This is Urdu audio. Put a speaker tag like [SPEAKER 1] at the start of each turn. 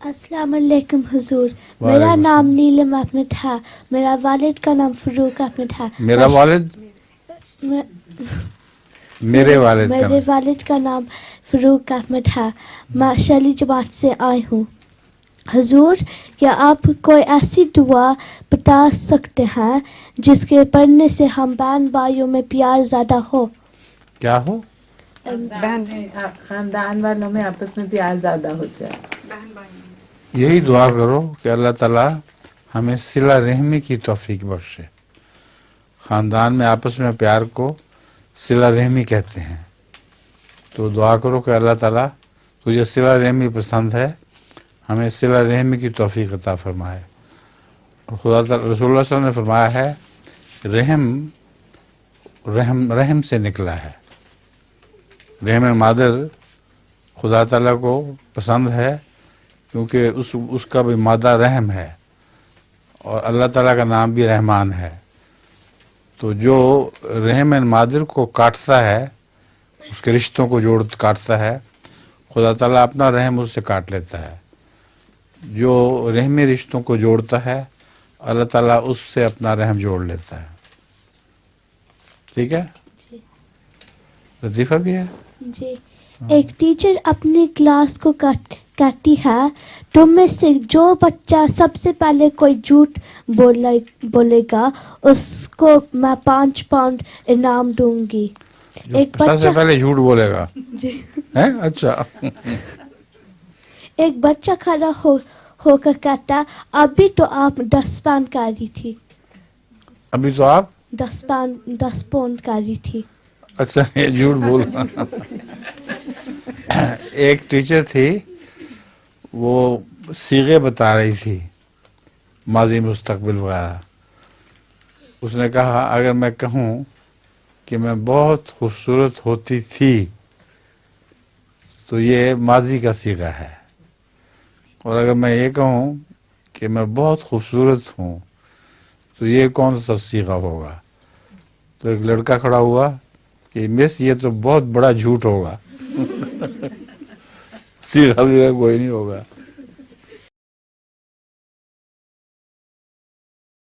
[SPEAKER 1] السلام علیکم حضور. میرا نام نیلم احمد ہے. میرا والد کا نام فروق احمد ہے.
[SPEAKER 2] میرا والد میرے
[SPEAKER 1] والد کا نام فروق احمد ہے. میں شیلی جماعت سے آئی ہوں. حضور کیا آپ کوئی ایسی دعا بتا سکتے ہیں جس کے پڑھنے سے ہم بہن بھائیوں میں پیار زیادہ ہو؟
[SPEAKER 2] کیا ہو؟
[SPEAKER 3] خاندان والوں میں آپس میں پیار زیادہ ہو جائے.
[SPEAKER 2] یہی دعا کرو کہ اللہ تعالیٰ ہمیں صلہ رحمی کی توفیق بخشے. خاندان میں آپس میں پیار کو صلہ رحمی کہتے ہیں. تو دعا کرو کہ اللہ تعالیٰ تجھے صلہ رحمی پسند ہے، ہمیں صلہ رحمی کی توفیق عطا فرمائے. اور خدا تعالیٰ رسول اللہ صلی اللہ علیہ وسلم نے فرمایا ہے رحم سے نکلا ہے. رحم مادر خدا تعالیٰ کو پسند ہے کیونکہ اس کا بھی مادہ رحم ہے، اور اللہ تعالیٰ کا نام بھی رحمان ہے. تو جو رحم مادر کو کاٹتا ہے، اس کے رشتوں کو کاٹتا ہے، خدا تعالیٰ اپنا رحم اس سے کاٹ لیتا ہے. جو رحمی رشتوں کو جوڑتا ہے، اللہ تعالیٰ اس سے اپنا رحم جوڑ لیتا ہے. ٹھیک ہے؟ لطیفہ بھی ہے.
[SPEAKER 1] جی. ایک ٹیچر اپنی کلاس کو کہتی ہے تم میں سے جو بچہ سب سے پہلے کوئی جھوٹ بولے گا اس کو میں 5 پاؤنڈ انعام دوں گی.
[SPEAKER 2] سب سے پہلے جھوٹ بولے گا.
[SPEAKER 1] جی.
[SPEAKER 2] اچھا.
[SPEAKER 1] ایک بچہ کھڑا ہو کر کہتا ابھی تو آپ 10 پاؤنڈ کر رہی تھی.
[SPEAKER 2] ابھی تو آپ
[SPEAKER 1] 10 پاؤنڈ کر رہی تھی.
[SPEAKER 2] اچھا، یہ جھوٹ بول. ایک ٹیچر تھی، وہ صیغے بتا رہی تھی، ماضی مستقبل وغیرہ. اس نے کہا اگر میں کہوں کہ میں بہت خوبصورت ہوتی تھی تو یہ ماضی کا صیغہ ہے، اور اگر میں یہ کہوں کہ میں بہت خوبصورت ہوں تو یہ کون سا صیغہ ہوگا؟ تو ایک لڑکا کھڑا ہوا کہ مس یہ تو بہت بڑا جھوٹ ہوگا. صیغہ بھی کوئی نہیں ہوگا.